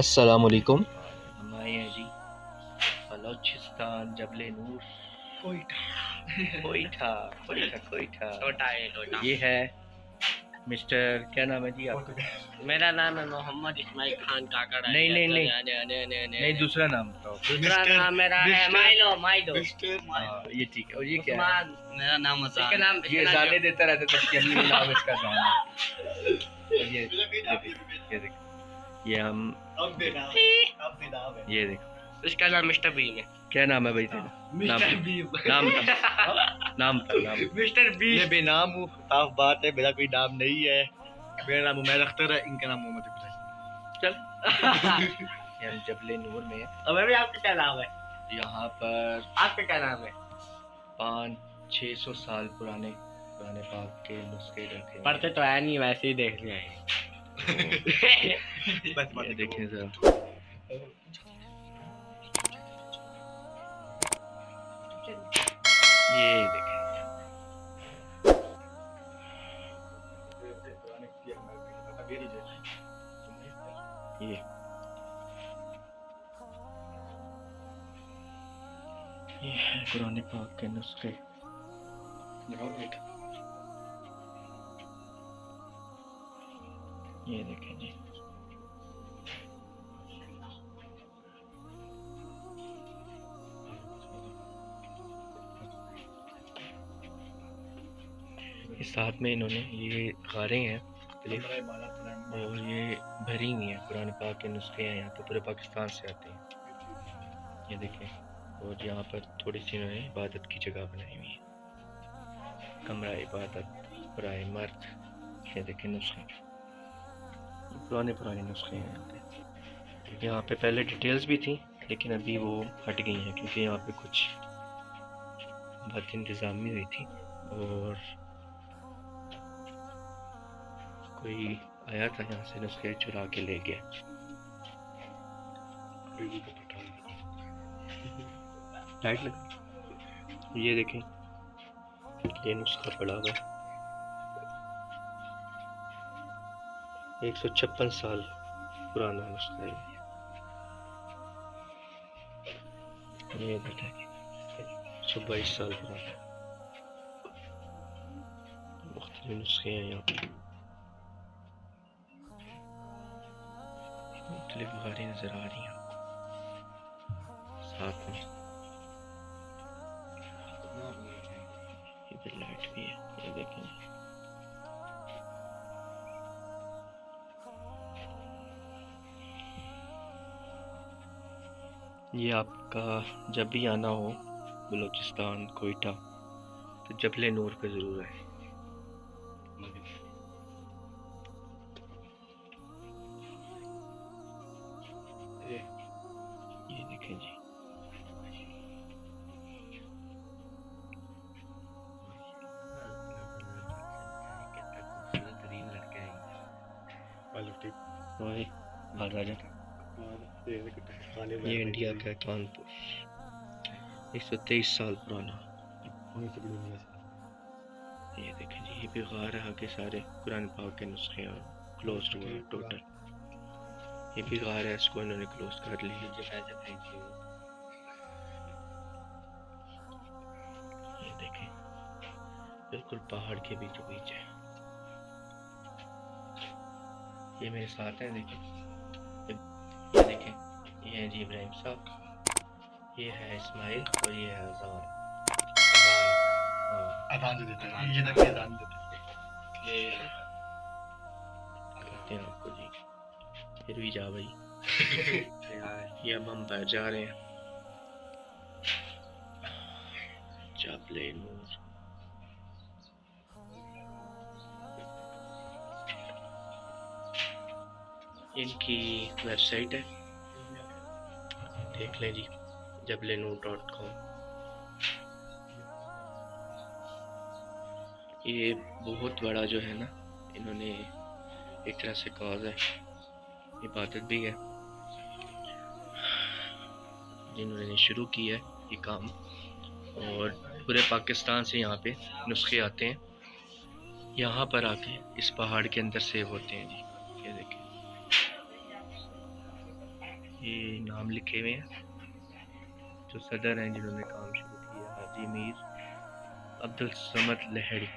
अस्सलाम वालेकुम। हम आए हैं जी बलोचिस्तान जबले नूर कोयटा कोयटा कोयटा कोयटा टोटा। ये है मिस्टर क्या नाम है जी आपका? मेरा नाम है मोहम्मद इस्माइल खान काकड़। नहीं दूसरा नाम बताओ। दूसरा नाम मेरा है माइलो। हाँ ये ठीक है। और ये क्या है? उस्मान। मेरा नाम इसका नाम ये जाने देता रहता था कि अम्मी नाम इसका जान है। और ये देखो ये हम ये देखो इसका नाम मिस्टर बीम है। क्या नाम है भाई तेरा? Mister beam. नाम मिस्टर बीम। मैं बेनाम हूँ, साफ बात है, मेरा कोई नाम नहीं है। मेरा नाम उमैर अख्तर है, इनका नाम मोहम्मद इब्राहिम। चल ये हम जबले नूर में हैं। अब अभी आपका क्या नाम है? यहाँ पर आपका क्या नाम है? 500-600 साल पुराने पाक के नुस्खे रखे हैं। पढ़ते तो है नहीं, वैसे ही देख लिया है। ये देखें जरा। ये देखें ये है कुरान पाक के नुस्खे। ये देखें जी। इस साथ में इन्होंने ये गारें हैं और ये भरी हुई हैं कुरान पाक के नुस्खे हैं। यहाँ पे पूरे पाकिस्तान से आते हैं। ये देखें। और यहाँ पर थोड़ी सी इन्होंने इबादत की जगह बनाई हुई है, कमरा इबादत बराए मर्द। ये देखें नुस्खे, पुराने नुस्खे हैं यहाँ पे। यहाँ पे पहले डिटेल्स भी थी लेकिन अभी वो हट गई हैं क्योंकि यहाँ पे कुछ बद इंतज़ामी हुई थी और कोई आया था यहाँ से नुस्खे चुरा के ले गया। लाइट लगा। ये देखें ये नुस्खा पड़ा हुआ है 156 साल पुराना नुस्खा है। ये देखें 122 साल पुराना। मुख्तलिफ नुस्खे हैं यहाँ पे, मुख्तलिफ गाड़ी नजर आ रही हैं साथ में। इधर लाइट भी है, ये देखें। ये आपका जब भी आना हो बलूचिस्तान कोयटा तो जबले नूर पे ज़रूर आए। ये देखें जी। वही महाराजा ये इंडिया का कानपुर 123 साल पुराना। ये देखें जी, ये भी गार है के सारे कुरान पाक के नुस्खे और क्लोज हुए टोटल। ये भी गार है, इसको इन्होंने क्लोज कर ली। ये देखें बिल्कुल पहाड़ के बीचों बीच है। ये मेरे साथ है, देखिए। ये देखें ये है जी इब्राहिम साहब, ये है इस्माइल और ये है अजान। अजान जो देते हैं, ये देखिए अजान देते हैं। ये कहते हैं आपको जी, फिर भी जा भाई। ये अब हम बैठ जा रहे हैं जबले नूर। इनकी वेबसाइट है, देख लें जी, jablenur.com। ये बहुत बड़ा जो है ना, इन्होंने एक तरह से कॉज है, इबादत भी है जिन्होंने शुरू किया है ये काम। और पूरे पाकिस्तान से यहाँ पे नुस्खे आते हैं, यहाँ पर आके इस पहाड़ के अंदर सेव होते हैं जी। ये देखें ये नाम लिखे हुए हैं जो सदर हैं जिन्होंने काम शुरू किया, हाजी मीर अब्दुल समद लहड़ी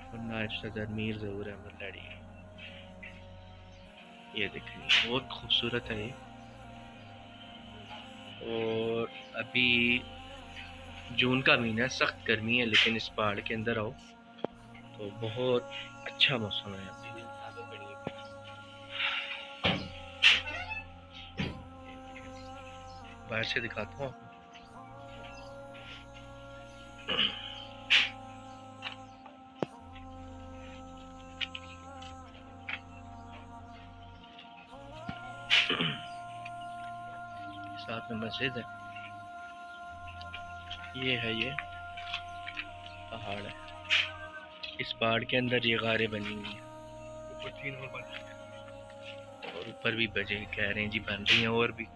और नायब सदर मीर ज़हूर अहमद लहड़ी। ये देखें बहुत खूबसूरत है ये। और अभी जून का महीना है, सख्त गर्मी है, लेकिन इस पहाड़ के अंदर आओ तो बहुत अच्छा मौसम है। बाहर से दिखाता हूँ। साथ में मस्जिद है। ये पहाड़ है। इस पहाड़ के अंदर ये गारें बनी हुई हैं। ऊपर 3 और बन रही है। और ऊपर भी बजे कह रहे हैं जी बन रही हैं और भी।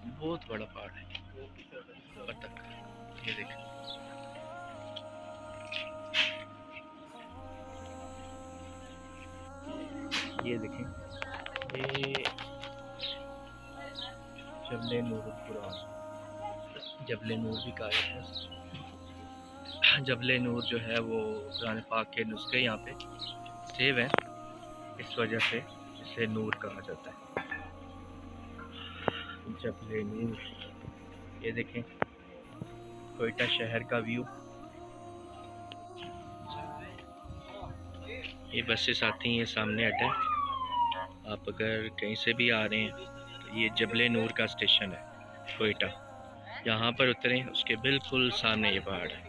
बहुत बड़ा पहाड़ है ऊपर तक। ये देखें ये देखें ये जबले नूर कुरान, जबले नूर भी कहा जाता है। जबले नूर जो है वो कुरान पाक के नुस्खे यहाँ पे सेव हैं, इस वजह से इसे नूर कहा जाता है। जबले नूर, ये देखें कोयटा शहर का व्यू। ये बसेस आती हैं, ये सामने अड्डा है। आप अगर कहीं से भी आ रहे हैं तो ये जबले नूर का स्टेशन है कोयटा, यहाँ पर उतरें, उसके बिल्कुल सामने ये पहाड़ है।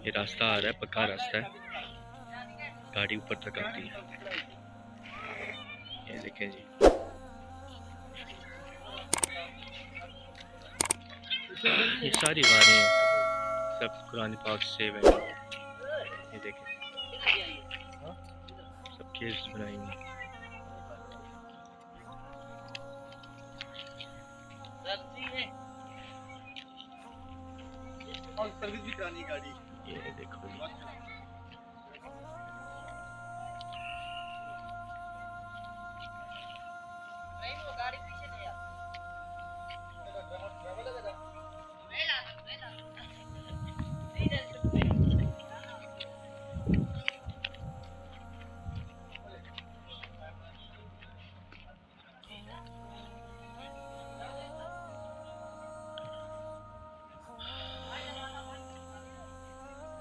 ये रास्ता आ रहा है, पक्का रास्ता है, गाड़ी ऊपर तक आती है। ये देखें जी ये सारी गाड़ियाँ हैं, सब कुरान पाक से सेव है। ये देखें सब केस बनाई हुई हैं। और सर्विस भी करानी है गाड़ी। ये देखो जी।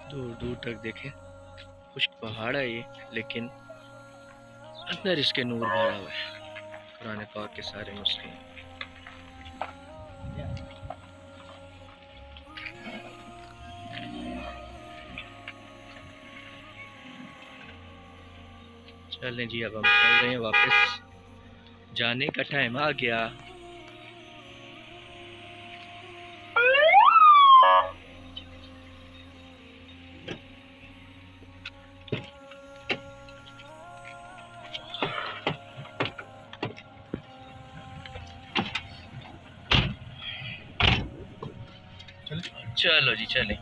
दूर दूर तक देखें, खुश्क पहाड़ है ये, लेकिन अंदर इसके नूर भरा हुआ है, कुरान पाक के सारे नुस्खे। चलें जी, अब हम चल रहे हैं वापस, जाने का टाइम आ गया। चलो जी चलें।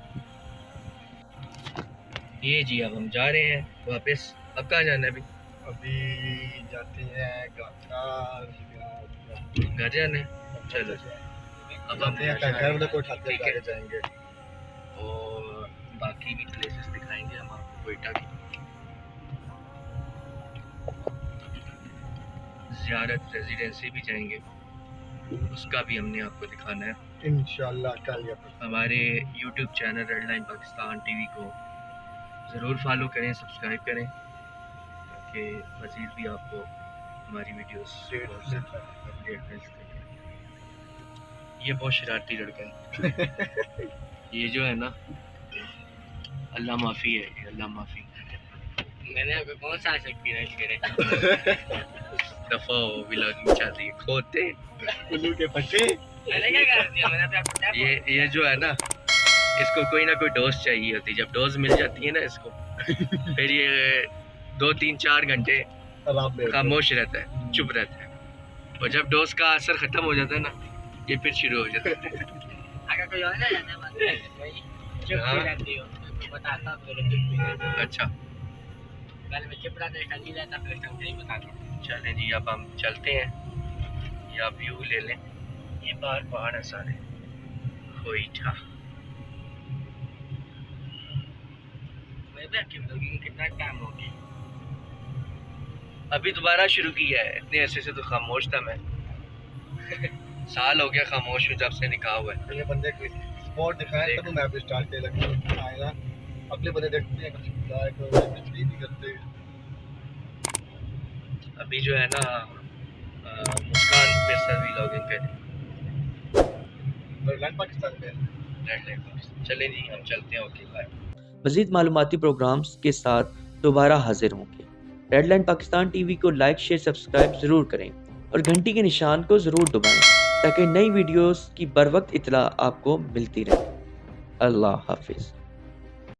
ये जी अब हम जा रहे हैं वापस। अब कहाँ जाना है? अभी जाते हैं घर जाना है। चलो अब हम घर वाले को उठाते ठीक हैं, है। जाएंगे और बाकी भी प्लेसेस दिखाएंगे हम आपको कोयटा की। ज़ियारत रेजिडेंसी भी जाएंगे, उसका भी हमने आपको दिखाना है इंशाल्लाह कल या परसों। हमारे YouTube channel red line Pakistan TV को ज़रूर फॉलो करें, सब्सक्राइब करें, ताकि मज़ीद भी आपको हमारी वीडियोस अपडेट मिल सके। ये बहुत शरारती लड़का है। ये जो है ना, अल्लाह माफ़ी है, ये अल्लाह माफ़ी। मैंने आपको कौन सा एक्सपीरियंस करे? दफ़ा हो व्लॉगिंग चल रही है, खोते उल्लू के पट्टे। मैंने क्या कर दिया? मैंने तो आपको क्या बोला? ये जो है ना, इसको कोई ना कोई डोज चाहिए होती है। जब डोज मिल जाती है ना इसको, फिर ये 2-3-4 घंटे आराम में खामोश रहता है, चुप रहता है, और जब डोज का असर ख़त्म हो जाता है ना, ये फिर शुरू हो जाता है। अगर कोई और ना जाने वाला है, भाई चुप हाँ। भी रहती हो तो बताता हूँ, मेरे चुप भी रहती हो। अच्छा पहले मैं चुप रहता, खाली रहता, फिर नहीं बताता। चलें जी, अब हम चलते हैं। या व्यू ले लें। ये बाहर पहाड़ है सारे, खोईठा। मैं भी आपकी ब्लॉगिंग कितना टाइम हो गया? अभी दोबारा शुरू किया है, इतने अरसे से तो खामोश था मैं। साल हो गया खामोश हूँ जब से निकाह हुआ है। ये बंदे को स्पॉट दिखाए तब मैं भी स्टार्ट किया लगता आएगा। अगले बंदे देखते हैं कुछ लाइक कुछ नहीं करते। अभी जो है ना मुस्कान पे सर व्लॉगिंग करें। रेडलाइन पाकिस्तान में चलें जी, हम चलते हैं। Okay bye. मज़ीद मालूमाती प्रोग्राम्स के साथ दोबारा हाजिर होंगे। रेडलाइन पाकिस्तान टीवी को लाइक शेयर सब्सक्राइब ज़रूर करें और घंटी के निशान को ज़रूर दबाएं ताकि नई वीडियोस की बर वक्त इतला आपको मिलती रहे। अल्लाह हाफिज़।